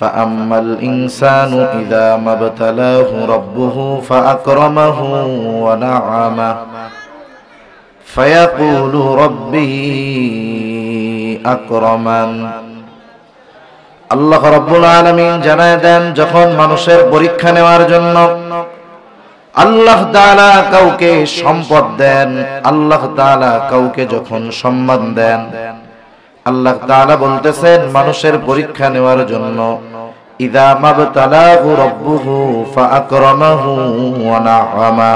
فأما الإنسان إذا ما ابتلاه ربه فأكرمه ونعمه فيقول ربي أكرمن আল্লাহ রাব্বুল আলামিন জানায় দেন, যখন মানুষের পরীক্ষা নেওয়ার জন্য আল্লাহ তাআলা কাউকে সম্পদ দেন, আল্লাহ তাআলা কাউকে যখন সম্মান দেন, আল্লাহ তাআলা বলতেছেন মানুষের পরীক্ষা নেওয়ার জন্য ইযা মাবতালাহু রাব্বুহু ফাআকরামাহু ওয়া না'আমা,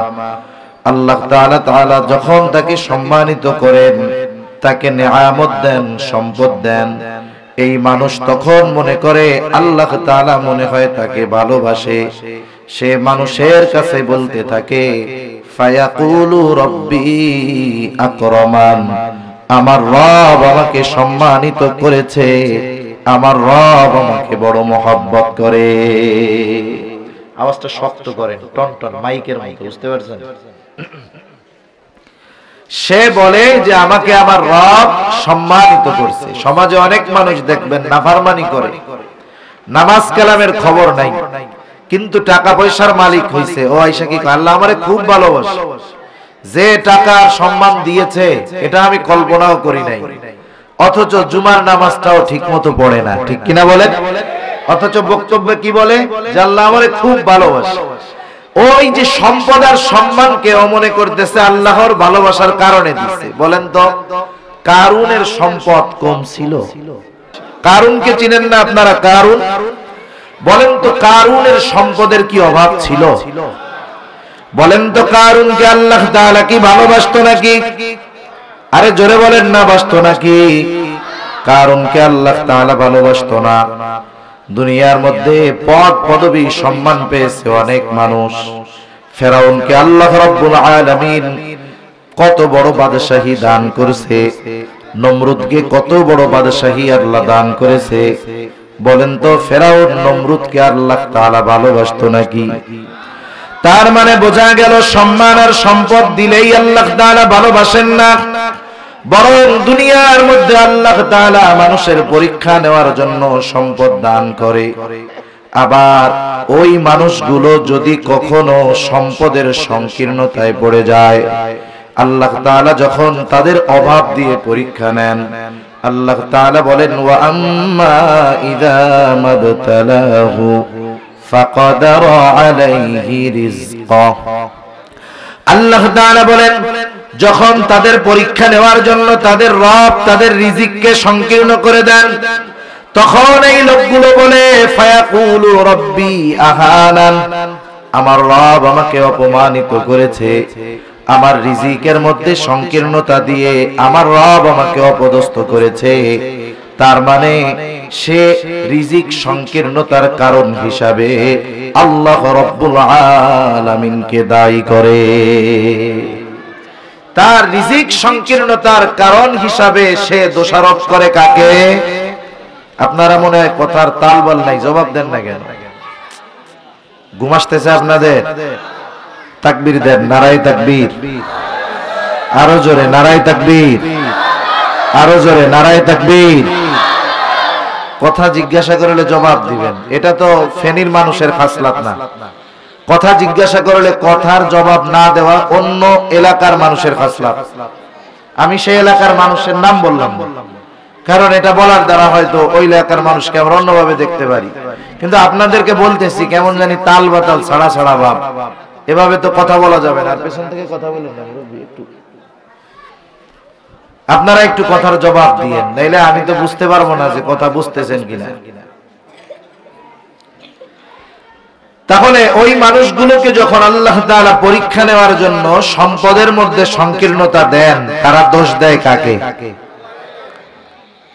আল্লাহ তাআলা যখন তাকে সম্মানিত করেন, তাকে নিয়ামত দেন, সম্পদ দেন, এই মানুষ তখন মনে করে আল্লাহ তাআলা মনে হয় তাকে ভালোবাসে। সে মানুষের কাছে বলতে থাকে ফায়াকুলু রব্বি আকরামান, আমার রব আমাকে সম্মানিত করেছে, আমার রব আমাকে বড় মহব্বত করে। আওয়াজটা শক্ত করেন, টনটন মাইকের মতো, বুঝতে পারছেন? সে বলে যে আমাকে আমার রব সম্মানিত করছে। সমাজে অনেক মানুষ দেখবেন নাফরমানি করে, নামাজ কালামের খবর নাই, কিন্তু টাকা পয়সার মালিক হইছে। ও আয়েশা কি আল্লাহ আমারে খুব ভালোবাসে, যে টাকার সম্মান দিয়েছে এটা আমি কল্পনাও করি নাই, অথচ জুমার নামাজটাও ঠিকমতো পড়ে না, ঠিক কিনা বলেন? অথচ বক্তব্যে কি বলে যে আল্লাহ আমারে খুব ভালোবাসে। ওই যে সম্পদ আর সম্মানকে ও মনে করতেছে আল্লাহর ভালোবাসার কারণে দিচ্ছে। বলেন তো কারুনের সম্পদ কম ছিল? কারুনকে চিনেন না আপনারা? কারুন, বলেন তো কারুনের সম্পদের কি অভাব ছিল? বলেন তো কারুনকে আল্লাহ তাআলা কি ভালোবাসতো নাকি? আরে জোরে বলেন না, বাসতো নাকি? কারুনকে আল্লাহ তাআলা ভালোবাসতো না। দুনিয়ার মধ্যে পদ পদবী সম্মান পেয়েছে অনেক মানুষ। ফেরাউনকে আল্লাহ রাব্বুল আলামিন কত বড় বাদশাহী দান করেছে, নমরুদকে কত বড় বাদশাহী আল্লাহ দান করেছে। বলেন তো ফেরাউন নমরুদকে আল্লাহ তাআলা ভালোবাসতো নাকি? তার মানে বোঝা গেল সম্মান আর সম্পদ দিলেই আল্লাহ তাআলা ভালোবাসেন না, বরং দুনিয়ার মধ্যে আল্লাহ তাআলা মানুষের পরীক্ষা নেওয়ার জন্য সম্পদ দান করে। আবার ওই মানুষগুলো যদি কখনো সম্পদের সংকীর্ণতায় পড়ে যায়, আল্লাহ তাআলা যখন তাদের অভাব দিয়ে পরীক্ষা নেন, আল্লাহ তাআলা বলেন ওয়া আম্মা ইযা মাবতালাহু ফাকাদারা আলাইহি রিজকাহ, আল্লাহ তাআলা বলেন যখন তাদের পরীক্ষা নেওয়ার জন্য তাদের রব তাদের রিজিককে সংকীর্ণ করে দেন, তখন এই লোকগুলো বলে ফায়াকুলু রব্বি আহানান, আমার রব আমাকে অপমানিত করেছে, আমার রিজিকের মধ্যে সংকীর্ণতা দিয়ে আমার রব আমাকে অপদস্থ করেছে। তার মানে সে রিজিক সংকীর্ণতার কারণ হিসাবে আল্লাহ রাব্বুল আলামিনকে দায়ী করে। তার রিজিক সংকীর্ণতার কারণ হিসাবে সে দোষারোপ করে কাকে? আপনারা মনে হয় কথার তালবাল নাই, জবাব দেন না কেন? ঘুম আসতেছে আপনাদের? তাকবীর দেন, নারায়ে তাকবীর, আরো জোরে নারায়ে তাকবীর, আরো জোরে নারায়ে তাকবীর। কথা জিজ্ঞাসা করলে জবাব দিবেন, এটা তো ফেনীর মানুষের খাসলাত না। কথা জিজ্ঞাসা করলে কথার জবাব না দেওয়া অন্য এলাকার মানুষের খাসলাত। আমি সেই এলাকার মানুষের নাম বললাম, কারণ এটা বলার দ্বারা হয়তো ওই এলাকার মানুষকে আমরা অন্যভাবে দেখতে পারি, কিন্তু আপনাদেরকে বলতেছি কেমন জানি তাল বাতাল ছাড়া ছাড়া ভাব, এভাবে তো কথা বলা যাবে না। পেছন থেকে কথা বলেন না, একটু আপনারা একটু কথার জবাব দিয়েন, নাইলে আমি তো বুঝতে পারবো না যে কথা বুঝতেছেন কিনা। তাহলে ওই মানুষগুলোকে যখন আল্লাহ তাআলা পরীক্ষা নেওয়ার জন্য সম্পদের মধ্যে সংকীর্ণতা দেন, তারা দোষ দেয় কাকে?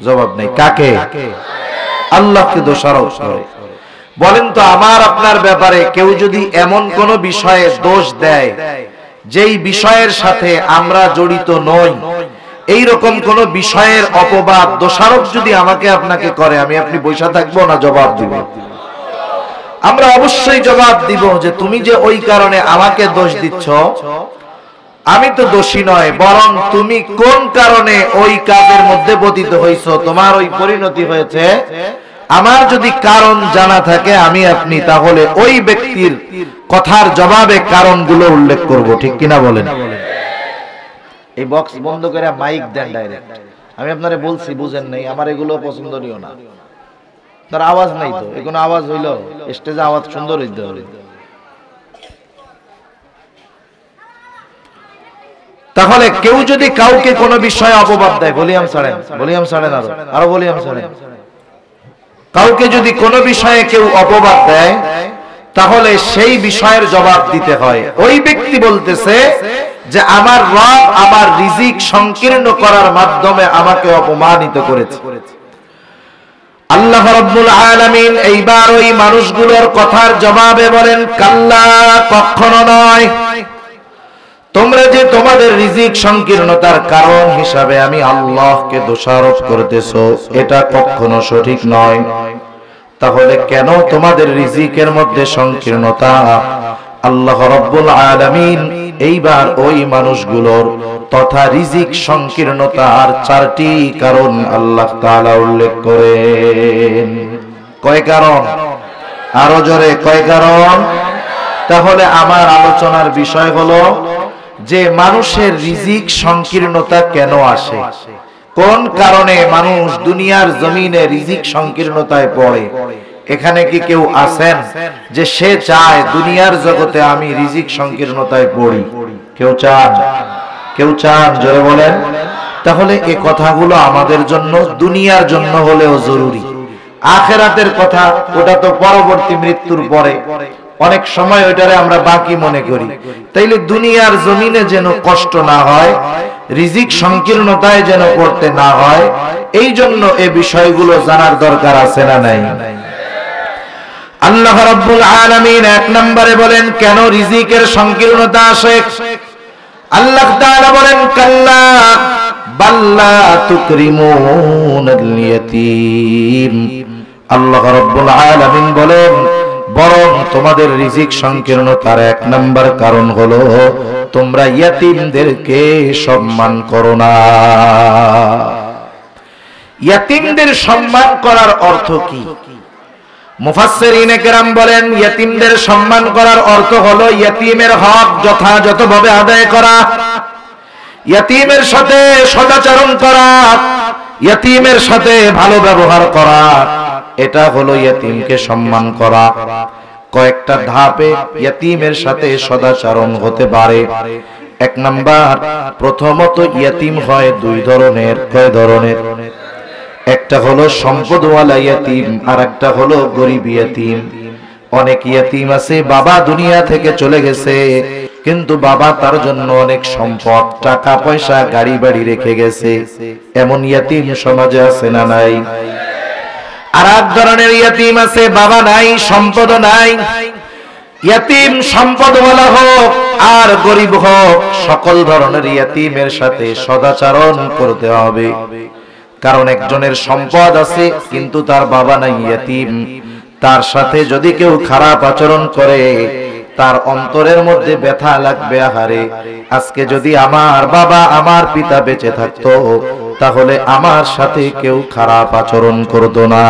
জবাব নেই, কাকে? আল্লাহকে দোষারোপ করে। বলেন তো আমার আপনার ব্যাপারে কেউ যদি এমন কোন বিষয়ে দোষ দেয় যেই বিষয়ের সাথে আমরা জড়িত নই, এই রকম কোন বিষয়ের অপবাদ দোষারোপ যদি আমাকে আপনাকে করে, আমি আপনি বৈশা থাকবো না? জবাব দিব। আমরা অবশ্যই জবাব দিব যে তুমি যে ওই কারণে আমাকে দোষ দিচ্ছ, আমি তো দোষী নয়, বরং তুমি কোন কারণে ওই কাজের মধ্যে পতিত হইছো, তোমার ওই পরিণতি হয়েছে, আমার যদি কারণ জানা থাকে আমি আপনি, তাহলে ওই ব্যক্তির কথার জবাবে কারণগুলো উল্লেখ করব, ঠিক কিনা বলেন? এই বক্স বন্ধ করে মাইক দেন ডাইরেক্ট। আমি আপনারে বলছি, বুঝেন নাই, আমার এগুলো পছন্দনীয় না। তার আওয়াজ নাই তো, এগুলো আওয়াজ হইল স্টেজে আওয়াজ সুন্দর হইতে হবে। তাহলে কেউ যদি কাউকে কোনো বিষয়ে অপবাদ দেয়, ভলিউম ছাড়েন, ভলিউম ছাড়েন, আরো ভলিউম ছাড়েন। কাউকে যদি কোনো বিষয়ে কেউ অপবাদ দেয়, তাহলে সেই বিষয়ের জবাব দিতে হয়। ওই ব্যক্তি বলতেছে যে আমার রব আমার রিজিক সংকীর্ণ করার মাধ্যমে আমাকে অপমানিত করেছে। আল্লাহ রাব্বুল আলামিন এইবার ওই মানুষগুলোর কথার জবাবে বলেন, কাল্লা, কখনো নয়। তোমরা যে তোমাদের রিজিক সংকীর্ণতার কারণ হিসাবে আমি আল্লাহকে দোষারোপ করতেছো, এটা কখনো সঠিক নয়। তাহলে কেন তোমাদের রিজিকের মধ্যে সংকীর্ণতা? আল্লাহ রাব্বুল আলামিন এইবার ওই মানুষগুলোর তথা রিজিক সংকীর্ণতার 4টি কারণ আল্লাহ তাআলা উল্লেখ করেন। কয় কারণ? আরো জোরে, কয় কারণ? তাহলে আমার আলোচনার বিষয় হলো যে মানুষের রিজিক সংকীর্ণতা কেন আসে, কোন কারণে মানুষ দুনিয়ার জমিনে রিজিক সংকীর্ণতায় পড়ে। এখানে কি কেউ আছেন যে সে চায় দুনিয়ার জগতে আমি রিজিক সংকীর্ণতায় পড়ি? কেউ চান? কেউ চান? জোরে বলেন। তাহলে এই কথাগুলো আমাদের জন্য দুনিয়ার জন্য হলেও জরুরি। আখিরাতের কথা ওটা তো পরবর্তী মৃত্যুর পরে, অনেক সময় ওইটারে আমরা বাকি মনে করি। তাইলে দুনিয়ার জমিনে যেন কষ্ট না হয়, রিজিক সংকীর্ণতায় যেন পড়তে না হয়, এই জন্য এই বিষয়গুলো জানার দরকার আছে না নাই? আল্লাহ রাব্বুল আলামিন 1 নম্বরে বলেন কেন রিজিকের সংকীর্ণতা আসে। আল্লাহ তাআলা বলেন, কাল্লা বাল্লা তুকরিমুনাল ইয়াতীম। আল্লাহ রাব্বুল আলামিন বলেন, বরং তোমাদের রিজিক সংকীর্ণতার 1 নম্বর কারণ হলো তোমরা ইয়াতীমদেরকে সম্মান করো না। ইয়াতীমদের সম্মান করার অর্থ কি? মুফাসসিরিনে কেরাম বলেন, ইয়াতীমদের সম্মান করার অর্থ হলো ইয়াতীমের হক যথাযথভাবে আদায় করা, ইয়াতীমের সাথে সদাচরণ করা, ইয়াতীমের সাথে ভালো ব্যবহার করা। এটা হলো ইয়াতীমকে সম্মান করা। কয়েকটা ধাপে ইয়াতীমের সাথে সদাচরণ হতে পারে। 1 নাম্বার, প্রথমত ইয়াতীম হয় 2 ধরনের। কয় ধরনের? একটা হলো সম্পদওয়ালা ইয়াতীম, আর একটা হলো গরিব ইয়াতীম। অনেক ইয়াতীম আছে বাবা দুনিয়া থেকে চলে গেছে, কিন্তু বাবা তার জন্য অনেক সম্পদ, টাকা পয়সা, গাড়ি বাড়ি রেখে গেছে। এমন ইয়াতীম সমাজে আছে না নাই? আর এক ধরনের ইয়াতীম আছে বাবা নাই, সম্পদ নাই। ইয়াতীম সম্পদওয়ালা হোক আর গরিব হোক, সকল ধরনের ইয়াতীমের সাথে সদাচরণ করতে হবে। কারণ একজনের সম্পদ আছে কিন্তু তার বাবা নাই, ইয়াতীম, তার সাথে যদি কেউ খারাপ আচরণ করে তার অন্তরের মধ্যে ব্যথা লাগবে। আহারে, আজকে যদি আমার বাবা আমার পিতা বেঁচে থাকতো তাহলে আমার সাথে কেউ খারাপ আচরণ করতো না।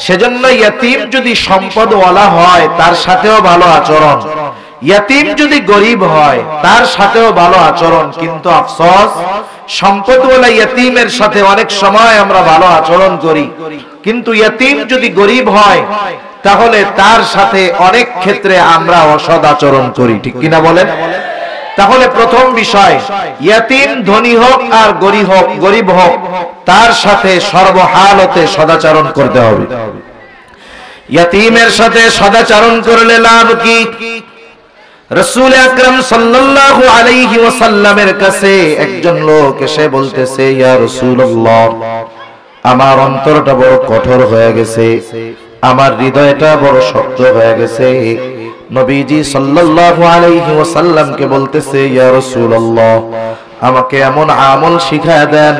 সেজন্য ইয়াতীম যদি সম্পদওয়ালা হয় তার সাথেও ভালো আচরণ, ইয়াতীম যদি গরিব হয় তার সাথেও ভালো আচরণ। কিন্তু আফসোস, সম্পদওয়ালা ইয়াতীমের সাথে অনেক সময় আমরা ভালো আচরণ করি, কিন্তু ইয়াতীম যদি গরিব হয় তাহলে তার সাথে অনেক ক্ষেত্রে আমরা অসৎ আচরণ করি, ঠিক কিনা বলেন? তাহলে প্রথম বিষয়, ইয়াতীম ধনী হোক আর গরিব হোক তার সাথে সর্বহালতে সদাচরণ করতে হবে। ইয়াতীমের সাথে সদাচরণ করলে লাভ কি? রাসূল আকরাম সাল্লাল্লাহু আলাইহি ওয়াসাল্লামের কাছে একজন লোক এসে বলতেছে, ইয়া রাসূলুল্লাহ, আমার অন্তরটা বড় কঠোর হয়ে গেছে, আমার হৃদয়টা বড় শক্ত হয়ে গেছে। নবীজি সাল্লাল্লাহু আলাইহি ওয়াসাল্লামকে বলতেছে, ইয়া রাসূলুল্লাহ, আমাকে এমন আমল শিখায় দেন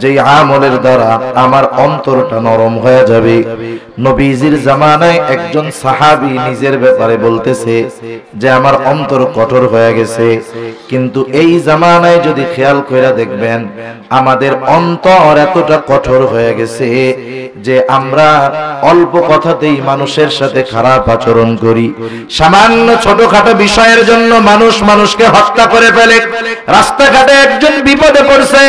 যে আমলের দ্বারা আমার অন্তরটা নরম হয়ে যাবে। নবীজির জামানায় একজন সাহাবী নিজের ব্যাপারে বলতেছে যে আমার অন্তর কঠোর হয়ে গেছে, কিন্তু এই জামানায় যদি খেয়াল করে দেখবেন আমাদের অন্তর এতটা কঠোর হয়ে গেছে যে আমরা অল্প কথাতেই মানুষের সাথে খারাপ আচরণ করি। সামান্য ছোটখাটো বিষয়ের জন্য মানুষ মানুষকে হত্যা করে ফেলে। রাস্তাঘাটে একজন বিপদে পড়ছে,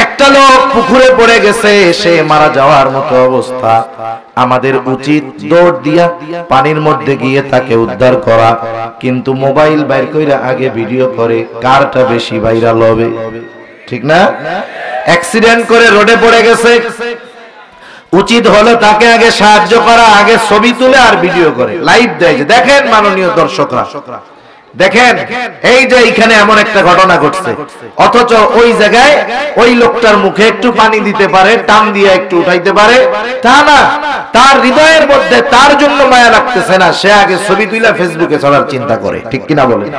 একটা লোক পুকুরে পড়ে গেছে, সে মারা যাওয়ার মতো অবস্থা, আমাদের উচিত দৌড় দিয়া পানির মধ্যে গিয়ে তাকে উদ্ধার করা, কিন্তু মোবাইল বাইর কইরা আগে ভিডিও করে কারটা বেশি ভাইরাল হবে, ঠিক না? অ্যাক্সিডেন্ট করে রোডে পড়ে গেছে, উচিত হলো তাকে আগে সাহায্য করা, আগে ছবি তুলে আর ভিডিও করে লাইভ দেয় যে দেখেন মাননীয় দর্শকরা, দেখেন এই যে এখানে এমন একটা ঘটনা ঘটছে, অথচ ওই জায়গায় ওই লোকটার মুখে একটু পানি দিতে পারে, টান দিয়ে একটু উঠাইতে পারে, তা না, তার হৃদয়ের মধ্যে তার জন্য মায়া লাগতেছে না, সে আগে ছবি তুলে ফেসবুকে ছাড়ার চিন্তা করে, ঠিক কিনা বলেন?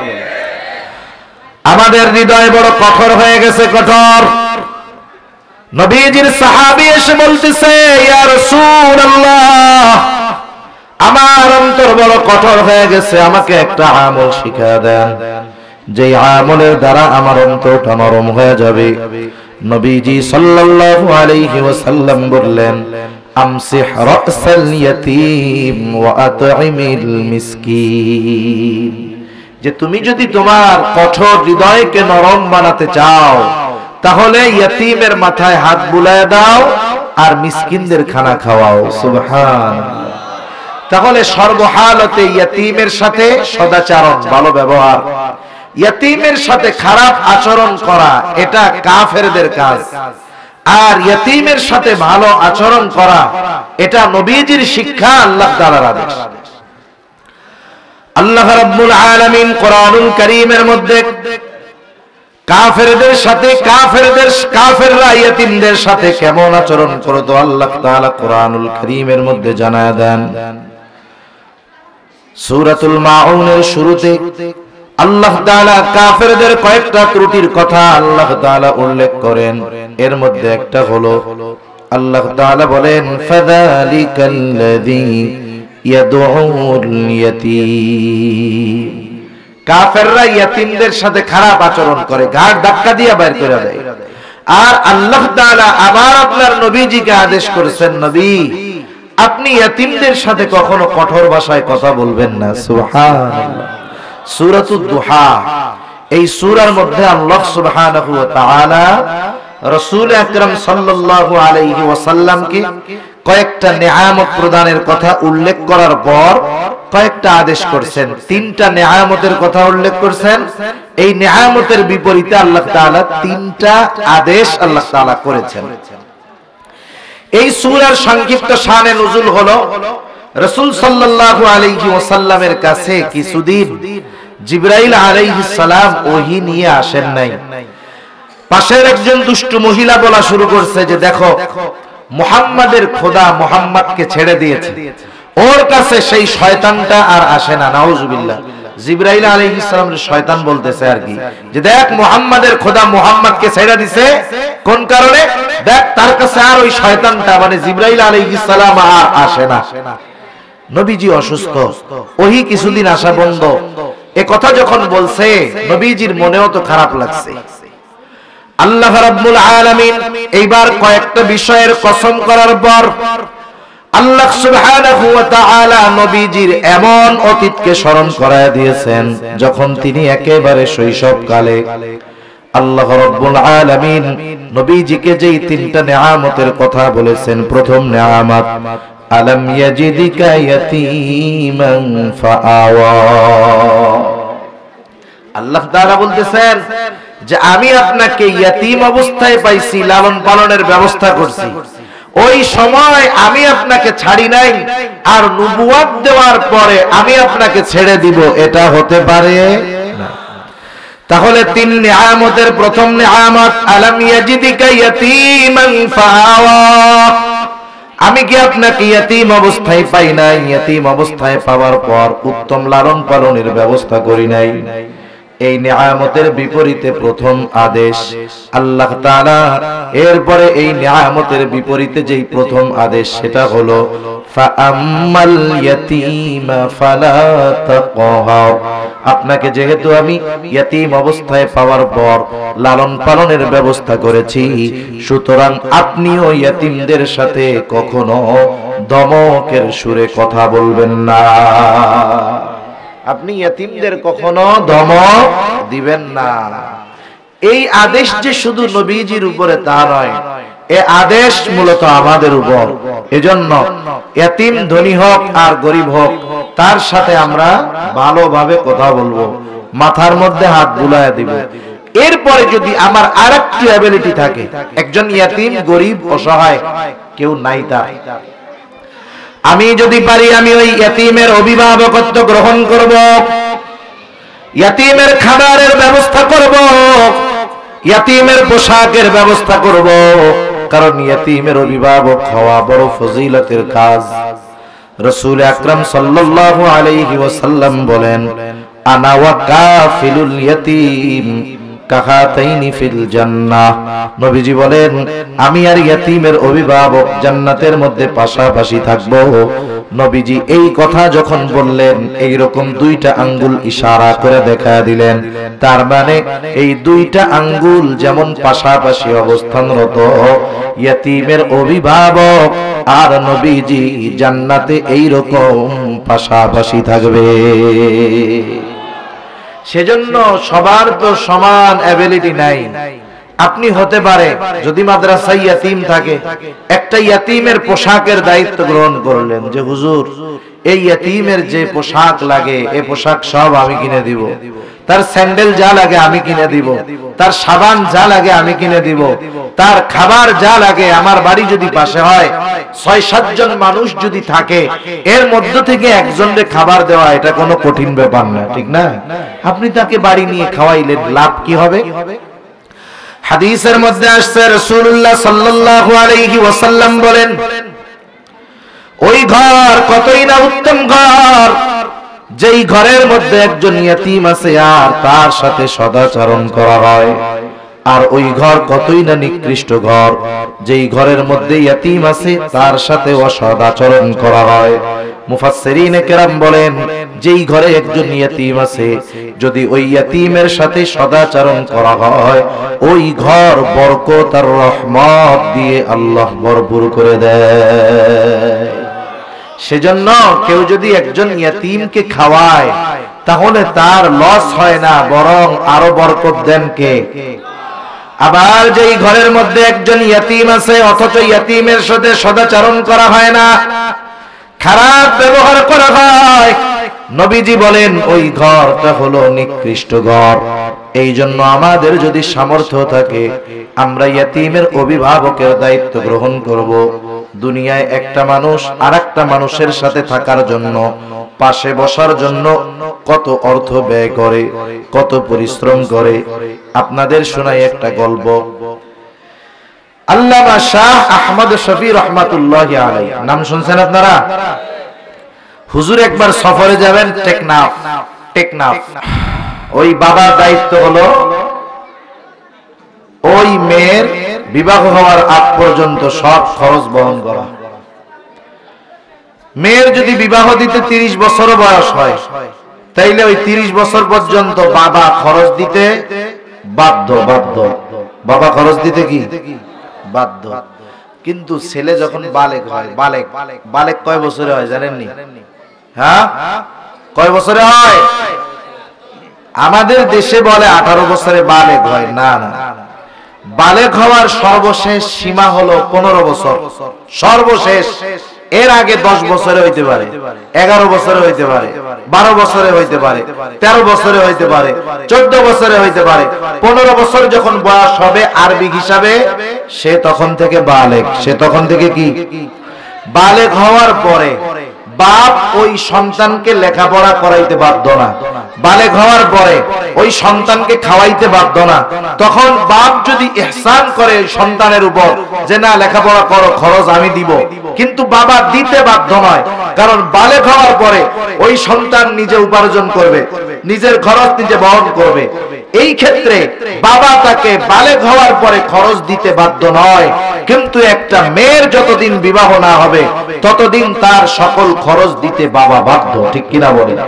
আমাদের হৃদয় বড় কঠোর হয়ে গেছে, কঠোর। নবীজির সাহাবী এসে বলতেছে, ইয়া রাসূলুল্লাহ, আমার অন্তর বড় কঠোর হয়ে গেছে, আমাকে একটা আমল শিখিয়ে দেন, যে আমলের দ্বারা আমার অন্তরটা নরম হয়ে যাবে। নবীজি সাল্লাল্লাহু আলাইহি ওয়াসাল্লাম বললেন, আমসিহ রাসাল ইয়াতীম ওয়া আত'ইমিল মিসকিন, যে তুমি যদি তোমার কঠোর হৃদয়কে নরম বানাতে চাও, তাহলে ইয়তীমের মাথায় হাত বুলায় দাও আর মিসকিনদের খানা খাওয়াও। সুবহানাল্লাহ। তাহলে সর্বহালতে ইয়তীমের সাথে সদাচরণ, ভালো ব্যবহার, ইয়তীমের সাথে খারাপ আচরণ করা এটা কাফেরদের কাজ, আর ইয়তীমের সাথে ভালো আচরণ করা এটা নবীজির শিক্ষা, আল্লাহ তাআলার আদেশ। আল্লাহ রাব্বুল আলামিন কোরআনুল কারীমের মধ্যে কাফেরদের সাথে কাফেররা ইয়তীমদের সাথে কেমন আচরণ করতো আল্লাহ তাআলা কোরআনুল কারীমের মধ্যে জানায় দেন। সূরাতুল মাউনের শুরুতে আল্লাহ তাআলা কাফেরদের কয়েকটা ত্রুটির কথা আল্লাহ তাআলা উল্লেখ করেন, এর মধ্যে একটা হলো আল্লাহ তাআলা বলেন, ফাযালিকাল্লাযী ইয়াদউল ইয়াতীম, কাফেররা ইয়তীমদের সাথে খারাপ আচরণ করে, ঘাড় ধাক্কা দিয়ে বাইর করে দেয়। আর আল্লাহ তাআলা আবার আপনার নবীজিকে আদেশ করেছেন, নবী আপনি ইয়তীমদের সাথে কখনো কঠোর ভাষায় কথা বলবেন না। সুবহানাল্লাহ। সূরাতুদ দুহা, এই সূরার মধ্যে আল্লাহ সুবহানাহু ওয়া তাআলা রাসূল আকরাম সাল্লাল্লাহু আলাইহি ওয়াসাল্লামকে কয়েকটা নেয়ামত প্রদানের কথা উল্লেখ করার পর কয়েকটা আদেশ করেছেন, তিনটা নেয়ামতের কথা উল্লেখ করেছেন। এই নেয়ামতের বিপরীতে আল্লাহ তাআলা তিনটা আদেশ আল্লাহ তাআলা করেছেন। এই সূরার সংক্ষিপ্ত শানে নুজুল হলো, রাসূল সাল্লাল্লাহু আলাইহি ওয়াসাল্লামের কাছে কিছুদিন জিবরাইল আলাইহিস সালাম ওহী নিয়ে আসেন নাই। পাশের একজন দুষ্ট মহিলা বলা শুরু করছে যে দেখো, মুহাম্মাদের খোদা মুহাম্মাদকে ছেড়ে দিয়েছে, ওর কাছে সেই শয়তানটা আর আসে না। নাউজুবিল্লাহ। জিবরাইল আলাইহিস সালামের শয়তান বলতেছে আর কি, যে দেখ মুহাম্মাদের খোদা মুহাম্মাদকে ছেড়ে দিয়েছে, কোন কারণে? দেখ তার কাছে আর ওই শয়তানটা মানে জিবরাইল আলাইহিস সালাম আর আসে না। নবীজি অসুস্থ, ওহী কিছুদিন আসা বন্ধ। এ কথা যখন বলছে, নবীজির মনেও তো খারাপ লাগছে। আল্লাহ রাব্বুল আলামিন এইবার কয়েকটা বিষয়ের কসম করার পর আল্লাহ সুবহানাহু ওয়া তাআলা নবীজির এমন অতীতকে স্মরণ করায় দিয়েছেন যখন তিনি একেবারে শৈশবকালে আল্লাহ রাব্বুল আলামিন নবীজিকে যেই তিনটা নেয়ামতের কথা বলেছেন, প্রথম নেয়ামত আলাম ইয়াজিদিকা ইয়াতীমান ফাআওয়া। আল্লাহ তাআলা বলতেছেন যে আমি আপনাকে ইয়াতীম অবস্থায় পাইছি, লালন পালনের ব্যবস্থা করছি, ওই সময় আমি আপনাকে ছাড়ি নাই, আর নবুয়ত দেওয়ার পরে আমি আপনাকে ছেড়ে দিব, এটা হতে পারে না। তাহলে তিন নিয়ামতের প্রথম নিয়ামত আলাম ইয়াজিদিকা ইয়াতীমান ফাআওয়া, আমি কি আপনাকে ইয়াতীম অবস্থায় পাই নাই? ইয়াতীম অবস্থায় পাওয়ার পর উত্তম লালন পালনের ব্যবস্থা করি নাই। এই নিয়ামতের বিপরীতে প্রথম আদেশ আল্লাহ তাআলা, এরপরে এই নিয়ামতের বিপরীতে যেই প্রথম আদেশ সেটা হলো ফাআম্মাল ইয়াতীমা ফালা তাকহার, আপনাকে যেহেতু আমি ইয়াতীম অবস্থায় পাওয়ার পর লালন পালনের ব্যবস্থা করেছি, সুতরাং আপনিও ইয়াতীমদের সাথে কখনো ধমকের সুরে কথা বলবেন না। আপনি ইয়াতীমদের কখনো ধমক দিবেন না। এই আদেশ যে শুধু নবীজির উপরে তা নয়, এই আদেশ মূলত আমাদের উপর। এজন্য ইয়াতীম ধনী হোক আর গরিব হোক, তার সাথে আমরা ভালোভাবে কথা বলবো, মাথার মধ্যে হাত বুলায় দিব। এরপরে যদি আমার আরেকটি অ্যাবিলিটি থাকে, একজন ইয়াতীম গরিব অসহায় কেউ নাই তার, আমি যদি পারি আমি ওই ইয়াতীমের অভিভাবকত্ব গ্রহণ করব, ইয়াতীমের খাবারের ব্যবস্থা করব, ইয়াতীমের পোশাকের ব্যবস্থা করব, কারণ ইয়াতীমের অভিভাবক হওয়া বড় ফজিলতের কাজ। রাসূল আকরাম সাল্লাল্লাহু আলাইহি ওয়াসাল্লাম বলেন, আনা ওয়া কাফিলুল ইয়াতীম কাহাতাইনি ফিল জান্নাহ। নবীজি বলেন, আমি আর ইয়াতীমের অভিভাবক জান্নাতের মধ্যে পাশাপাশি থাকব। নবীজি এই কথা যখন বললেন, এই রকম দুইটা আঙ্গুল ইশারা করে দেখা দিলেন, তার মানে এই দুইটা আঙ্গুল যেমন পাশাপাশি অবস্থানরত, ইয়াতীমের অভিভাবক আর নবীজি জান্নাতে এই রকম পাশাপাশি থাকবে। সেজন্য সবার তো সমান অ্যাবিলিটি নাই। আপনি হতে পারে যদি মাদ্রাসায় ইয়াতীম থাকে, একটা ইয়াতীমের পোশাকের দায়িত্ব গ্রহণ করলেন, যে হুজুর এই ইয়াতীমের যে পোশাক লাগে এই পোশাক সব আমি কিনে দিব, তার স্যান্ডেল যা লাগে আমি কিনে দিব, তার সাবান যা লাগে আমি কিনে দিব, তার খাবার যা লাগে। আমার বাড়ি যদি পাশে হয়, ৬-৭ জন মানুষ যদি থাকে, এর মধ্য থেকে একজনকে খাবার দেওয়া এটা কোনো কঠিন ব্যাপার না, ঠিক না? আপনি তাকে বাড়ি নিয়ে খাওয়াইলেন, লাভ কি হবে? হাদিসের মধ্যে আসছে, রাসূলুল্লাহ সাল্লাল্লাহু আলাইহি ওয়াসাল্লাম বলেন, ওই ঘর কতই না উত্তম ঘর, যেই ঘরের মধ্যে একজন ইয়াতীম আছে আর তার সাথে সদাচরণ করা হয়। আর ওই ঘর কতই না নিকৃষ্ট ঘর, যেই ঘরের মধ্যে ইয়াতীম আছে তার সাথে অসদাচরণ করা হয়। মুফাসসিরিনে কেরাম বলেন, যেই ঘরে একজন ইয়াতীম আছে, যদি ওই ইয়াতীমের সাথে সদাচরণ করা হয়, ওই ঘর বরকত আর রহমত দিয়ে আল্লাহ ভরপুর করে দেয়। সেজন্য কেউ যদি একজন ইয়াতীমকে খাওয়ায়, তাহলে তার লস হয় না, বরং আরো বরকত দেন কে? আবার যেই ঘরের মধ্যে একজন ইয়াতীম আছে অথচ ইয়াতীমের সাথে সদাচরণ করা হয় না, খারাপ ব্যবহার করা হয়, নবীজি বলেন ওই ঘরটা হলো নিকৃষ্ট ঘর। এই জন্য আমাদের যদি সামর্থ্য থাকে, আমরা ইয়াতীমের অভিভাবকের দায়িত্ব গ্রহণ করব। দুনিয়ায় একটা মানুষ আরেকটা মানুষের সাথে থাকার জন্য, পাশে বসার জন্য কত অর্থ ব্যয় করে, কত পরিশ্রম করে। আপনাদের শোনাই একটা গল্প। আল্লামা শাহ আহমদ শফি রহমাতুল্লাহি আলাইহি, নাম শুনছেন আপনারা? হুজুর একবার সফরে যাবেন টেকনাফ। ওই বাবার দায়িত্ব হলো ওই মেয়ের বিবাহ হওয়ার আগ পর্যন্ত সব খরচ বহন করা। মেয়ের যদি বিবাহ দিতে 30 বছর বয়স হয়, তাইলে ওই 30 বছর পর্যন্ত বাবা খরচ দিতে বাধ্য। বাবা খরচ দিতে কি বাধ্য। কিন্তু ছেলে যখন বালেক হয়, বালেক কয় বছরে হয় জানেননি? হ্যাঁ, কয় বছরে হয়? আমাদের দেশে বলে 18 বছরে বালেক হয়। না, বালেক হওয়ার সর্বশেষ সীমা হলো 15 বছর, সর্বশেষ। এর আগে 10 বছরে হইতে পারে, 11 বছরে হইতে পারে, 12 বছরে হইতে পারে, 13 বছরে হইতে পারে, 14 বছরে হইতে পারে। 15 বছর যখন বয়স হবে আরবি হিসাবে, সে তখন থেকে বালেক। সে তখন থেকে কি বালেক হওয়ার পরে বাপ ওই সন্তানকে লেখাপড়া করাইতে বাধ্য না। বালেক হওয়ার পরে ওই সন্তানকে খাওয়াইতে বাধ্য না। তখন বাপ যদি ইহসান করে সন্তানের উপর, যে না লেখাপড়া করো, খরচ আমি দিব, কিন্তু বাবা দিতে বাধ্য নয়, কারণ বালেগ হওয়ার পরে ওই সন্তান নিজে উপার্জন করবে, নিজের খরচ নিজে বহন করবে। এই ক্ষেত্রে বাবা তাকে বালেগ হওয়ার পরে খরচ দিতে বাধ্য নয়, কিন্তু একটা মেয়ের যতদিন বিবাহ না হবে ততদিন তার সকল খরচ দিতে বাবা বাধ্য। ঠিক কিনা বলেন?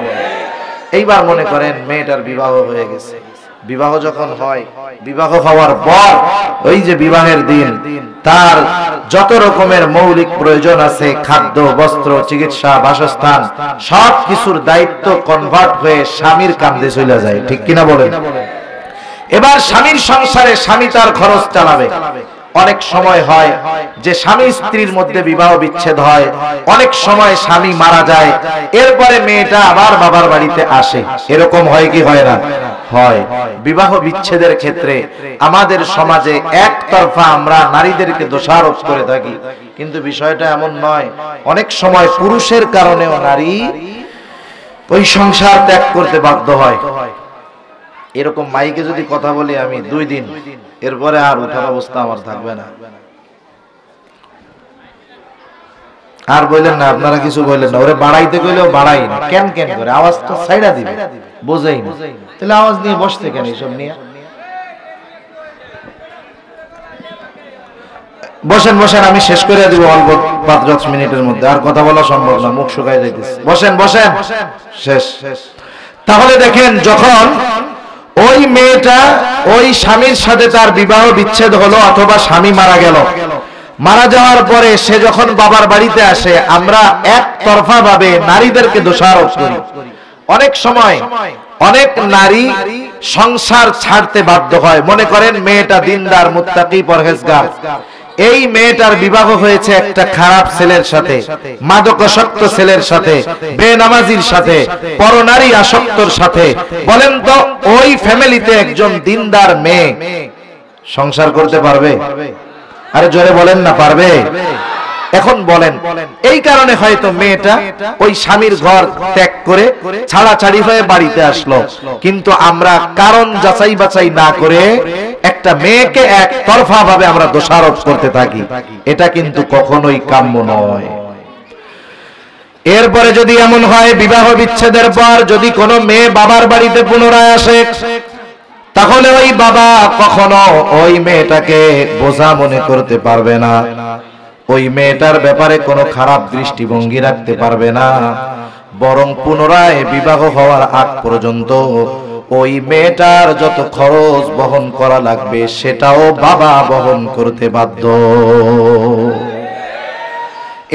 এইবার মনে করেন মেয়েটার বিবাহ হয়ে গেছে, বিবাহ যখন হয়, বিবাহ হওয়ার পর ওই যে বিবাহের দিন তার যত রকমের মৌলিক প্রয়োজন আছে, খাদ্য, বস্ত্র, চিকিৎসা, বাসস্থান, সব কিছুর দায়িত্ব কনভার্ট হয়ে স্বামীর কাঁধে চলে যায়। ঠিক কিনা বলেন? এবার স্বামীর সংসারে স্বামী তার খরচ চালাবে। অনেক সময় হয় যে স্বামী স্ত্রীর মধ্যে বিবাহ বিচ্ছেদ হয়, অনেক সময় স্বামী মারা যায়, এরপরে মেয়েটা আবার বাবার বাড়িতে আসে। এরকম হয় কি হয় না? হয়। বিবাহ বিচ্ছেদের ক্ষেত্রে আমাদের সমাজে একতরফা আমরা নারীদেরকে দোষারোপ করে থাকি, কিন্তু বিষয়টা এমন নয়। অনেক সময় পুরুষের কারণেও নারী ওই সংসার ত্যাগ করতে বাধ্য হয়। এরকম মাইকে যদি কথা বলি আমি 2 দিন, এরপরে আর ওঠার অবস্থা আমার থাকবে না। আর বললেন না, আপনারা কিছু বললেন না, ওরে বাড়াইতে কইলেও বাড়াই না, কেন কেন করে আওয়াজ তো ছাইড়া দিবে, বোঝেই না, তাহলে আওয়াজ নিয়ে বসতে কেন? এইসব নিয়ে বসেন বসেন, আমি শেষ করে দিব অল্প 5-10 মিনিটের মধ্যে, আর কথা বলা সম্ভব না, মুখ শুকায় যাইতেছে। বসেন বসেন, শেষ। তাহলে দেখেন, যখন ওই মেয়েটা ওই স্বামীর সাথে তার বিবাহ বিচ্ছেদ হলো অথবা স্বামী মারা গেল, মারা যাওয়ার পরে সে যখন বাবার বাড়িতে আসে, আমরা একতরফা ভাবে নারীদেরকে দোষারোপ করি। অনেক সময় অনেক নারী সংসার ছাড়তে বাধ্য হয়। মনে করেন মেয়েটা দিনদার, মুত্তাকি, পরহেজগার, এই মেয়েটার বিবাহ হয়েছে একটা খারাপ ছেলের সাথে, মাদকাসক্ত ছেলের সাথে, বেনামাজির সাথে, পরনারী আসক্তর সাথে। বলেন তো ওই ফ্যামিলিতে একজন দিনদার মেয়ে সংসার করতে পারবে? আরে জোরে বলেন না, পারবে? এখন বলেন, এই কারণে হয়তো মেয়েটা ওই স্বামীর ঘর ত্যাগ করে ছাড়াছাড়ি হয়ে বাড়িতে আসলো। কিন্তু আমরা কারণ যাচাই বাছাই না করে একটা মেয়েকে একতরফা ভাবে আমরা দোষারোপ করতে থাকি, এটা কিন্তু কখনোই কাম্য নয়। এরপরে যদি এমন হয় বিবাহ বিচ্ছেদের পর যদি কোনো মেয়ে বাবার বাড়িতে পুনরায় আসে, তাহলে ওই বাবা কখনো ওই মেয়েটাকে বোঝা মনে করতে পারবে না, ওই মেয়েটার ব্যাপারে কোনো খারাপ দৃষ্টিভঙ্গি রাখতে পারবে না, বরং পুনরায় বিবাহ হওয়ার আগ পর্যন্ত ওই মেয়েটার যত খরচ বহন করা লাগবে সেটাও বাবা বহন করতে বাধ্য।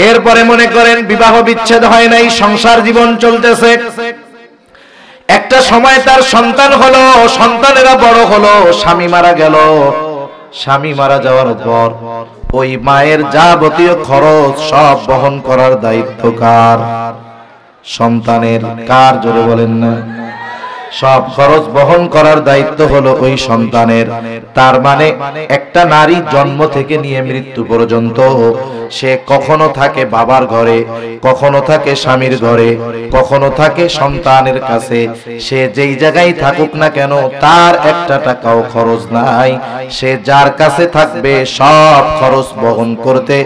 এরপরে মনে করেন বিবাহ বিচ্ছেদ হয় নাই, সংসার জীবন চলতেছে, একটা সময় তার সন্তান হলো, সন্তানেরা বড় হলো, স্বামী মারা গেল। স্বামী মারা যাওয়ার পর ওই মায়ের যাবতীয় খরচ সব বহন করার দায়িত্ব কার? সন্তানের। কার? জোরে বলেন না। সব খরচ বহন করার দায়িত্ব হলো ওই সন্তানের। তার মানে একটা নারী জন্ম থেকে নিয়ে মৃত্যু পর্যন্ত সে কখনো থাকে বাবার ঘরে, কখনো থাকে স্বামীর ঘরে, কখনো থাকে সন্তানের কাছে। সে যেই জায়গায় থাকুক না কেন তার একটা টাকাও খরচ নাই। সে যার কাছে থাকবে সব খরচ বহন করতে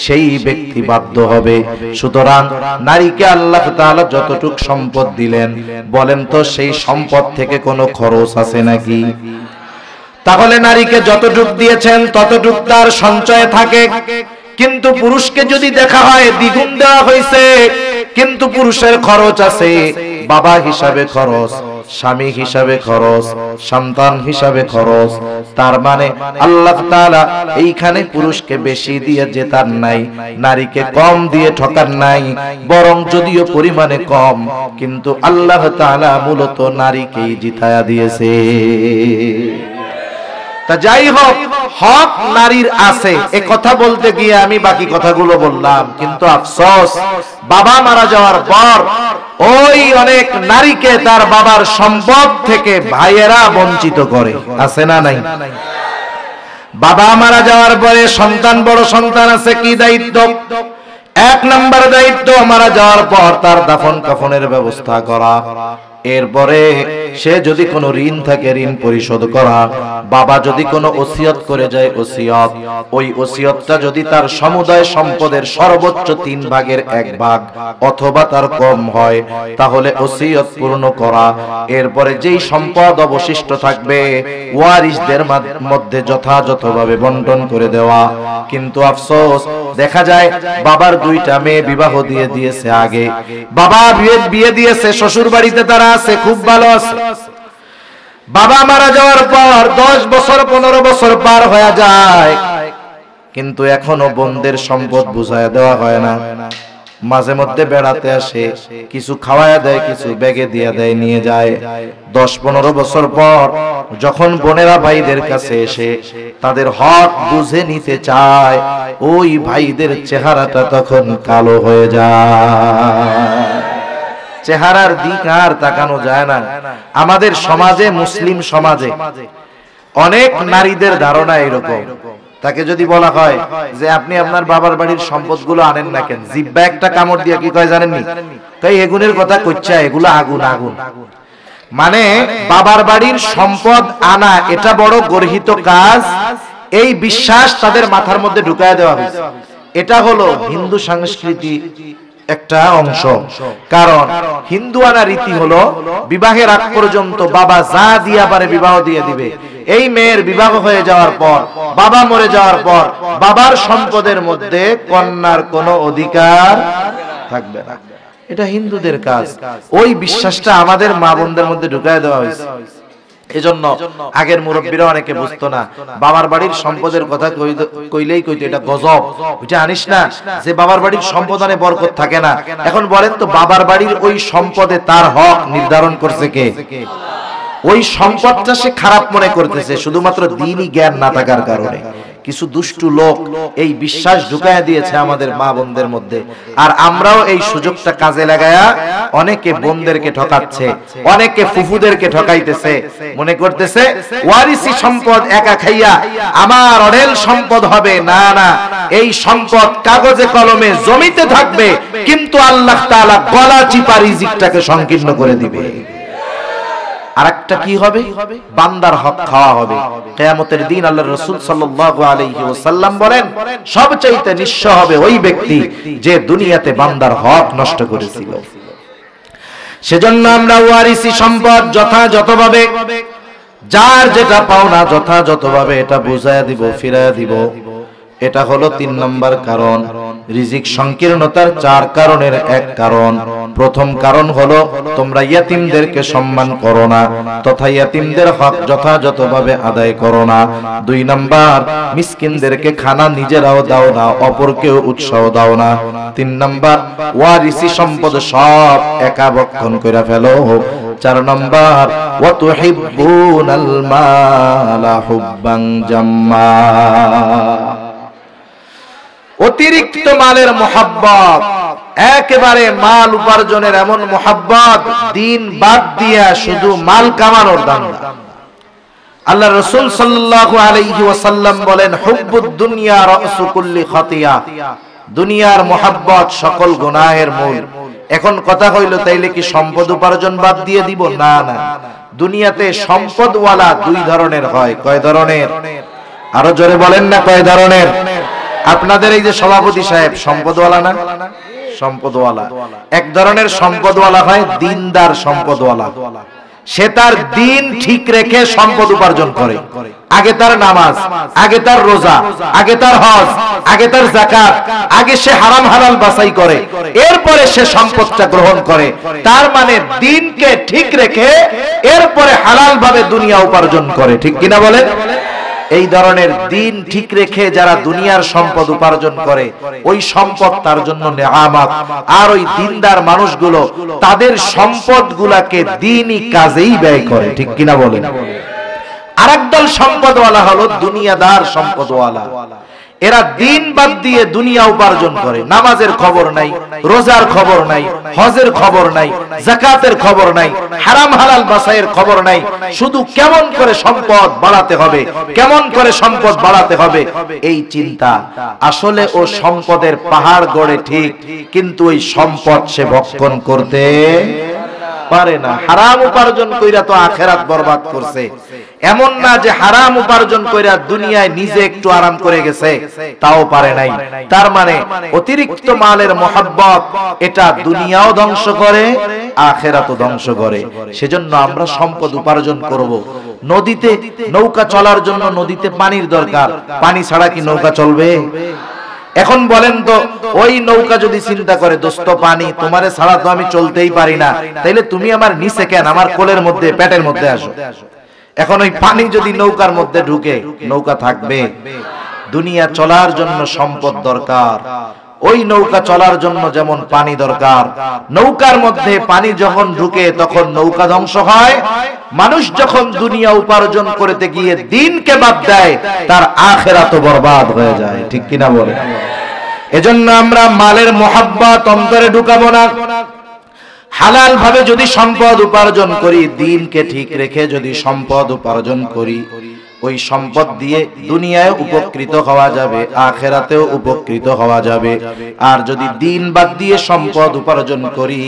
সেই ব্যক্তি বাধ্য হবে। সুতরাং নারীকে আল্লাহ তাআলা যতটুক সম্পদ দিলেন, বলেন তো সেই সম্পদ থেকে কোনো খরচ আছে নাকি? তাহলে নারীকে যতটুক দিয়েছেন ততটুক তার সঞ্চয়ে থাকে। কিন্তু পুরুষকে যদি দেখা হয় দ্বিগুণ দেওয়া হয়েছে, কিন্তু পুরুষের খরচ আছে, বাবা হিসাবে খরচ, স্বামী হিসাবে খরচ, সন্তান হিসাবে খরচ। তার মানে আল্লাহ তাআলা এইখানে পুরুষকে বেশি দিয়ে জেতার নাই, নারীকে কম দিয়ে ঠকার নাই, বরং যদিও পরিমাণে কম, কিন্তু আল্লাহ তাআলা মূলত নারীকেই জিতায়া দিয়েছে। তা যাই হোক, হক নারীর আছে, এ কথা বলতে গিয়ে আমি বাকি কথাগুলো বললাম। কিন্তু আফসোস, বাবা মারা যাওয়ার পর ওই অনেক নারীকে তার বাবার সম্পদ থেকে ভাইয়েরা বঞ্চিত করে, আছে না নাই? বাবা মারা যাওয়ার পরে সন্তান, বড় সন্তান আছে, কি দায়িত্ব? 1 নম্বর দায়িত্ব, মারা যাওয়ার পর তার দাফন কাফনের ব্যবস্থা করা। এরপরে সে যদি কোনো ঋণ থাকে ঋণ পরিশোধ করা, বাবা যদি কোনো ওসিয়ত করে যায় ওসিয়ত, ওই ওসিয়তটা যদি তার সমুদায় সম্পদের সর্বোচ্চ 3 ভাগের 1 ভাগ অথবা তার কম হয় তাহলে ওসিয়ত পূর্ণ করা। এরপরে যেই সম্পদ অবশিষ্ট থাকবে ওয়ারিসদের মধ্যে যথাযথভাবে বন্টন করে দেওয়া। কিন্তু আফসোস দেখা যায় বাবার 2টা মেয়ে বিবাহ দিয়ে দিয়েছে আগে, বাবা বিয়ে দিয়েছে, শ্বশুর বাড়িতে তারা আছে, খুব ভালো আছে। বাবা মারা যাওয়ার পর 10 বছর 15 বছর পার হয়ে যায়, কিন্তু এখনো বোনদের সম্পদ বুঝায় দেওয়া হয় না। মাঝে মধ্যে বেড়াতে আসে, কিছু খাওয়ায় দেয়, কিছু ব্যাগে দিয়ে দেয়, নিয়ে যায়। 10-15 বছর পর যখন বোনেরা ভাইদের কাছে এসে তাদের হক বুঝে নিতে চায়, ওই ভাইদের চেহারাটা তখন কালো হয়ে যায়। চেহারার দিক আর তাকানো যায় না। আমাদের সমাজে, মুসলিম সমাজে অনেক নারীদের ধারণা এরকম, তাকে যদি বলা হয় যে আপনি আপনার বাবার বাড়ির সম্পদগুলো আনেন না কেন, জিব্বা একটা কামড় দিয়ে কি কয় জানেননি? তাই এগুনের কথা কইছে, এগুলো আগুন আগুন। মানে বাবার বাড়ির সম্পদ আনা এটা বড় গর্হিত কাজ, এই বিশ্বাস তাদের মাথার মধ্যে ঢুকায় দেওয়া হয়েছে। এটা হলো হিন্দু সংস্কৃতি একটা অংশ। কারণ হিন্দুয়ানা রীতি হলো বিবাহের আগ পর্যন্ত বাবা যা দিয়া পারে বিবাহ দিয়ে দিবে। এই মেয়ের বিবাহ হয়ে যাওয়ার পর, বাবা মরে যাওয়ার পর বাবার সম্পদের মধ্যে কন্যার কোনো অধিকার থাকবে না। এটা হিন্দুদের কাজ। ওই বিশ্বাসটা আমাদের মা বোনদের মধ্যে ঢুকায় দেওয়া হয়েছে। এজন্য আগের মুরব্বীরা অনেকে বুঝতো না, বাবার বাড়ির সম্পদের কথা কইলেই কইতো এটা গজব, ওইটা আনিস না, যে বাবার বাড়ির সম্পদ আনে বরকত থাকে না। এখন বলেন তো, বাবার বাড়ির ওই সম্পদে তার হক নির্ধারণ করছে কে? ওই সম্পদটা সে খারাপ মনে করতেছে শুধুমাত্র দ্বীনি জ্ঞান না থাকার কারণে। কিছু দুষ্টু লোক এই বিশ্বাস ঢুকায়া দিয়েছে আমাদের মা বোনদের মধ্যে, আর আমরাও এই সুযোগটা কাজে লাগায়া অনেকে বোনদেরকে ঠকাচ্ছে, অনেকে ফুফুদেরকে ঠকাইতেছে। মনে করতেছে ওয়ারিসি সম্পদ একা খাইয়া আমার অঢেল সম্পদ হবে। না না, এই সম্পদ কাগজে কলমে জমিতে থাকবে, কিন্তু আল্লাহ তাআলা গলা চিপা রিজিকটাকে সংকীর্ণ করে দিবে। আরেকটা কি হবে? বান্দার হক খাওয়া হবে। কিয়ামতের দিন আল্লাহর রাসূল সাল্লাল্লাহু আলাইহি ওয়াসাল্লাম বলেন, সবচাইতে নিঃস্ব হবে ওই ব্যক্তি যে দুনিয়াতে বান্দার হক নষ্ট করেছিল। সেজন্য আমরা ওয়ারিসি সম্পদ যথাযথভাবে, যার যেটা পাওনা যথাযথভাবে এটা বুঝায়া দিব, ফিরায়া দিব। এটা হলো 3 নম্বর কারণ। রিজিক সংকীর্ণতার 4 কারণের এক কারণ। প্রথম কারণ হলো তোমরা ইয়াতিমদেরকে সম্মান করো না, তথা ইয়াতিমদের হক যথাযথভাবে আদায় করো না। 2 নম্বর, মিসকিনদেরকে খানা নিজেরাও দাও না, অপরকেও উৎসাহ দাও না। 3 নম্বর, ওয়ারিসি সম্পদ সব একা ভক্ষণ কইরা ফেলো। 4 নম্বর, ওয়া তুহিব্বুনাল মালা হুব্বান জাম্মা, অতিরিক্ত মালের মোহাব্বত, একেবারে মাল উপার্জনের এমন মোহাব্বত, দিন বাদ দিয়া শুধু মাল কামানোর ধান্দা। আল্লাহ রাসূল সাল্লাল্লাহু আলাইহি ওয়াসাল্লাম বলেন, হুব্বুদ দুনিয়া রাসু কুল্লি খাতিয়া, দুনিয়ার মোহাব্বত সকল গুনাহের মূল। এখন কথা হইল, তাইলে কি সম্পদ উপার্জন বাদ দিয়ে দিব? না না, দুনিয়াতে সম্পদওয়ালা 2 ধরনের হয়। কয় ধরনের? আরো জোরে বলেন না, কয় ধরনের? আপনাদের এই যে সভাপতি সাহেব সম্পদওয়ালা না? সম্পদওয়ালা। এক ধরনের সম্পদওয়ালা হয় দিনদার সম্পদওয়ালা। সে তার দিন ঠিক রেখে সম্পদ উপার্জন করে। আগে তার নামাজ, আগে তার রোজা, আগে তার হজ, আগে তার যাকাত, আগে সে হারাম হালাল বাছাই করে, এরপরে সে সম্পদটা গ্রহণ করে। তার মানে দিনকে ঠিক রেখে এরপরে হালাল ভাবে দুনিয়া উপার্জন করে। ঠিক কিনা বলেন? এই ধরনের দিন ঠিক রেখে যারা দুনিয়ার সম্পদ উপার্জন করে, ওই সম্পদ তার জন্য নেয়ামত। আর ওই দিনদার মানুষগুলো তাদের সম্পদগুলোকে দ্বীনি কাজেই ব্যয় করে। ঠিক কিনা বলেন? আরেক দল সম্পদওয়ালা হলো দুনিয়াদার সম্পদওয়ালা। এরা দিন বাদ দিয়ে দুনিয়া উপার্জন করে। নামাজের খবর নাই, রোজার খবর নাই, হজের খবর নাই, যাকাতের খবর নাই, হারাম হালাল বাছাইয়ের খবর নাই। শুধু কেমন করে সম্পদ বাড়াতে হবে, কেমন করে সম্পদ বাড়াতে হবে, এই চিন্তা। আসলে ও সম্পদের পাহাড় গড়ে ঠিক, কিন্তু ওই সম্পদ সে ভক্ষণ করতে, পারে না। হারাম উপার্জন কইরা তো আখিরাত বরবাদ করছে। এমন না যে হারাম উপার্জন কইরা দুনিয়ায় নিজে একটু আরাম করে গেছে, তাও পারে নাই। তার মানে অতিরিক্ত মালের মোহাব্বত এটা দুনিয়াও ধ্বংস করে, আখিরাতও ধ্বংস করে। সেজন্য আমরা সম্পদ উপার্জন করব। নদীতে নৌকা চলার জন্য নদীতে পানির দরকার, পানি ছাড়া কি নৌকা চলবে? এখন বলেন তো, ওই নৌকা যদি চিন্তা করে দোস্ত পানি তোমারে ছাড়া তো আমি চলতেই পারি না, তাইলে তুমি আমার নিচে কেন, আমার কোলের মধ্যে পেটের মধ্যে আসো। এখন ওই পানি যদি নৌকার মধ্যে ঢুকে, নৌকা থাকবে? দুনিয়া চলার জন্য সম্পদ দরকার, ওই নৌকা চলার জন্য যেমন পানি দরকার। নৌকার মধ্যে পানি যখন ঢুকে তখন নৌকা ধ্বংস হয়। মানুষ যখন দুনিয়া উপার্জন করতে গিয়ে দিনকে বাদ দেয়, তার আখিরাতও বরবাদ হয়ে যায়। ঠিক কিনা বলে? এজন্য আমরা মালের মোহাব্বত অন্তরে ঢুকাবো না। হালাল ভাবে যদি সম্পদ উপার্জন করি, দিনকে ঠিক রেখে যদি সম্পদ উপার্জন করি, ওই সম্পদ দিয়ে দুনিয়ায় উপকৃত হওয়া যাবে, আখিরাতেও উপকৃত হওয়া যাবে। আর যদি দিন বাদ দিয়ে সম্পদ উপার্জন করি,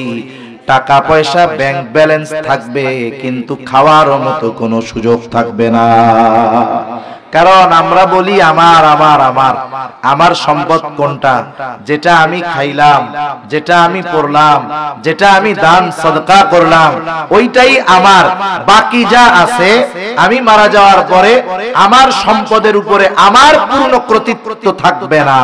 টাকা পয়সা ব্যাংক ব্যালেন্স থাকবে, কিন্তু খাওয়ার মতো কোনো সুযোগ থাকবে না। কারণ আমরা বলি আমার আমার আমার আমার সম্পদ কোনটা? যেটা আমি খাইলাম, যেটা আমি পড়লাম, যেটা আমি দান সদকা করলাম, ওইটাই আমার। বাকি যা আছে আমি মারা যাওয়ার পরে আমার সম্পদের উপরে আমার পূর্ণ কর্তৃত্ব থাকবে না।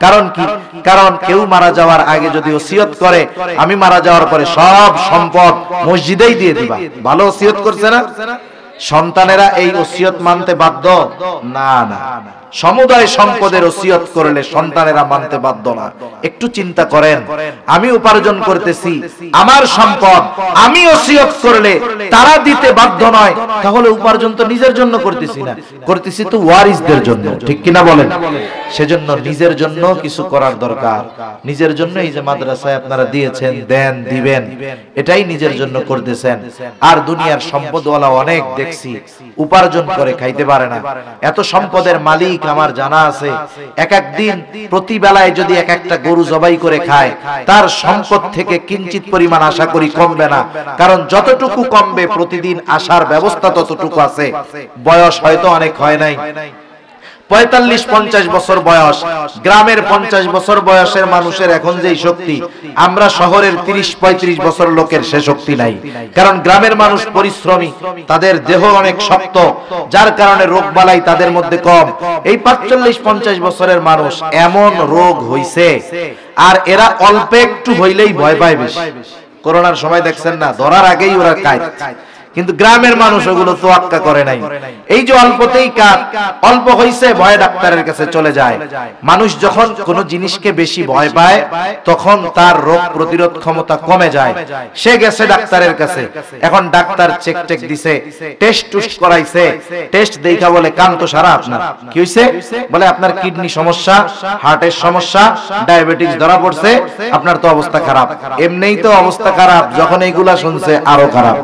কারণ কি? কারণ কেউ মারা যাওয়ার আগে যদি ওসিয়ত করে, আমি মারা যাওয়ার পরে সব সম্পদ মসজিদেই দিয়ে দিবা, ভালো ওসিয়ত করছে না? সন্তানেরা এই ওসিয়ত মানতে বাধ্য না? না, সমুদায় সম্পদের ওসিয়ত করলে সন্তানেরা মানতে বাধ্য না। একটু চিন্তা করেন, আমি উপার্জন করতেছি আমার সম্পদ, আমি ওসিয়ত করলে তারা দিতে বাধ্য নয়, তাহলে উপার্জন তো নিজের জন্য করতেছি না, করতেছি তো ওয়ারিসদের জন্য। ঠিক কিনা বলেন? সেজন্য নিজের জন্য কিছু করার দরকার। নিজের জন্য এই যে মাদ্রাসায় আপনারা দিয়েছেন, দেন, দিবেন, এটাই নিজের জন্য করতেছেন। আর দুনিয়ার সম্পদওয়ালা অনেক দেখছি উপার্জন করে খাইতে পারে না। এত সম্পদের মালিক আমার জানা আছে, এক এক দিন প্রতি বেলায় যদি এক একটা গরু জবাই করে খায়, তার সম্পদ থেকে কিঞ্চিত পরিমাণ আশা করি কমবে না। কারণ যতটুকু কমবে প্রতিদিন আসার ব্যবস্থা ততটুকু আছে। বয়স হয়তো অনেক হয় নাই, 45-50 বছর বয়স, গ্রামের 50 বছর বয়সের মানুষের এখন যেই শক্তি, আমরা শহরের 30-35 বছর লোকের সে শক্তি নাই। কারণ গ্রামের মানুষ পরিশ্রমী, তাদের দেহ অনেক শক্ত, যার কারণে রোগ বালাই তাদের মধ্যে কম। এই 45-50 বছরের মানুষ এমন রোগ হইছে, আর এরা অল্প একটু হইলেই ভয় পায় বেশি। করোনার সময় দেখছেন না, ধরার আগেই ওরা কাঁদে। কিন্তু গ্রামের মানুষ ওগুলো তোয়াক্কা করে নাই। এই যে অল্পতেই কাজ, অল্প হইছে ভয় ডাক্তারের কাছে চলে যায়। মানুষ যখন কোন জিনিসকে বেশি ভয় পায়, তখন তার রোগ প্রতিরোধ ক্ষমতা কমে যায়। সে গেছে ডাক্তারের কাছে, এখন ডাক্তার চেক টেক দিছে, টেস্ট টুস্ট করাইছে, টেস্ট দেখা বলে কান তো সারা আপনার। কি হইছে? বলে আপনার কিডনি সমস্যা, হার্টের সমস্যা, ডায়াবেটিস ধরা পড়ছে, আপনার তো অবস্থা খারাপ। এমনিই তো অবস্থা খারাপ, যখন এইগুলা শুনছে আরো খারাপ।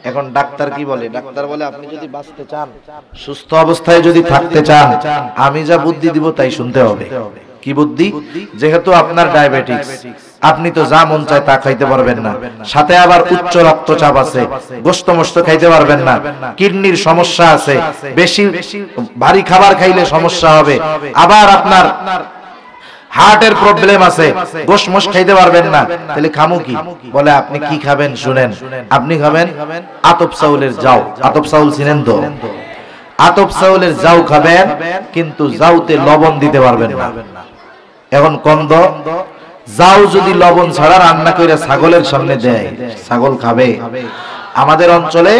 এখন ডাক্তার কি বলে? ডাক্তার বলে আপনি যদি বাঁচতে চান, সুস্থ অবস্থায় যদি থাকতে চান, আমি যা বুদ্ধি দিব তাই শুনতে হবে। কি বুদ্ধি? যেহেতু আপনার ডায়াবেটিস, আপনি তো যা মন চায় তা খাইতে পারবেন না, সাথে আবার উচ্চ রক্তচাপ আছে, গোশত মোশত খাইতে পারবেন না, কিডনির সমস্যা আছে, বেশি ভারী খাবার খাইলে সমস্যা হবে, আবার আপনার হার্টের প্রবলেম আছে, গোশত মোশ খাইতে পারবেন না, তাহলে খামু কি? বলে আপনি কি খাবেন শুনেন, আপনি খাবেন আতপ চাউলের জাউ। আতপ চাউল চিনেন তো? আতপ চাউলের জাউ খাবেন, কিন্তু জাউতে লবণ দিতে পারবেন না। এখন কন্দ জাউ যদি লবণ ছাড়া রান্না করে ছাগলের সামনে দেয়, ছাগল খাবে? আমাদের অঞ্চলে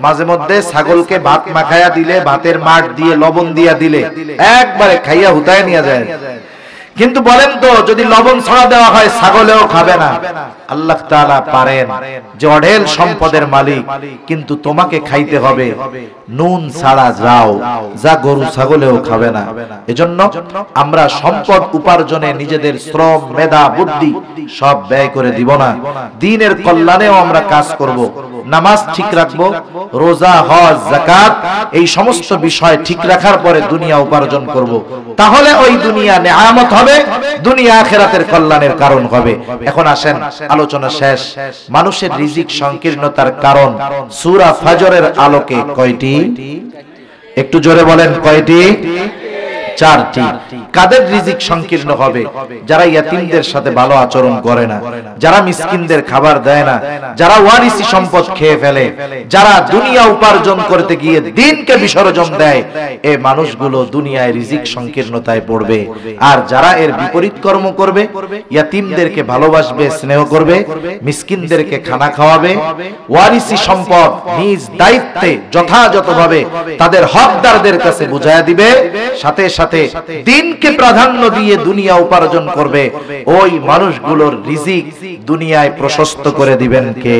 মাঝে মধ্যে ছাগলকে ভাত মাখায়া দিলে, ভাতের মাঠ দিয়ে লবণ দিয়া দিলে একবারে খাইয়া হুতায় নিয়ে যায়। কিন্তু বলেন তো, যদি লবণ ছড়া দেওয়া হয় ছাগলেও খাবে না। আল্লাহ তাআলা পারেন যে অঢেল সম্পদের মালিক, কিন্তু তোমাকে খাইতে হবে নুন ছাড়া যাও, যা গরু ছাগলেও খাবে না। এজন্য আমরা সম্পদ উপার্জনে নিজেদের শ্রম, মেধা, বুদ্ধি সব ব্যয় করে দিব না। দ্বীনের কল্যাণেও আমরা কাজ করব, নামাজ ঠিক রাখবো, রোজা, হজ, যাকাত এই সমস্ত বিষয় ঠিক রাখার পরে দুনিয়া উপার্জন করব, তাহলে ওই দুনিয়া নেয়ামত হবে, দুনিয়া আখিরাতের কল্যাণের কারণ হবে। এখন আসেন আলোচনা শেষ। মানুষের রিজিক সংকীর্ণতার কারণ সূরা ফাজরের আলোকে কয়টি? একটু জোরে বলেন, কয়টি? 4টি। কাদের রিজিক সংকীর্ণ হবে? যারা ইয়াতীমদের সাথে ভালো আচরণ করে না, যারা মিসকিনদের খাবার দেয় না, যারা ওয়ারিসি সম্পদ খেয়ে ফেলে, যারা দুনিয়া উপার্জন করতে গিয়ে দিনকে বিসর্জন দেয়, এই মানুষগুলো দুনিয়ায় রিজিক সংকীর্ণতায় পড়বে। আর যারা এর বিপরীত কর্ম করবে, ইয়াতীমদেরকে ভালোবাসবে, স্নেহ করবে, মিসকিনদেরকে খানা খাওয়াবে, ওয়ারিসি সম্পদ নিজ দায়িত্বে যথাযথভাবে তাদের হকদারদের কাছে বুঝায়া দিবে, সাথে সাথে দিনকে প্রাধান্য দিয়ে দুনিয়া উপার্জন করবে, ওই মানুষগুলোর রিজিক দুনিয়ায় প্রশস্ত করে দিবেন কে?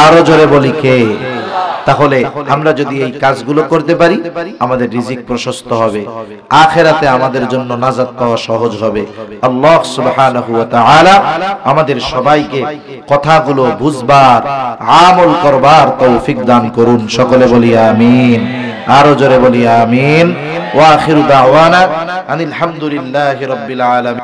আরো জোরে বলি, কে? তাহলে আমরা যদি এই কাজগুলো করতে পারি, আমাদের রিজিক প্রশস্ত হবে, আখিরাতে আমাদের জন্য নাজাত পাওয়া সহজ হবে। আল্লাহ সুবহানাহু ওয়া তাআলা আমাদের সবাইকে কথাগুলো বুঝবার, আমল করবার তৌফিক দান করুন। সকলে বলি আমিন। আরো জোরে বলি আমিন। ওয়া আখিরু দাওয়ানা আনিল হামদুলিল্লাহি রাব্বিল আলামিন।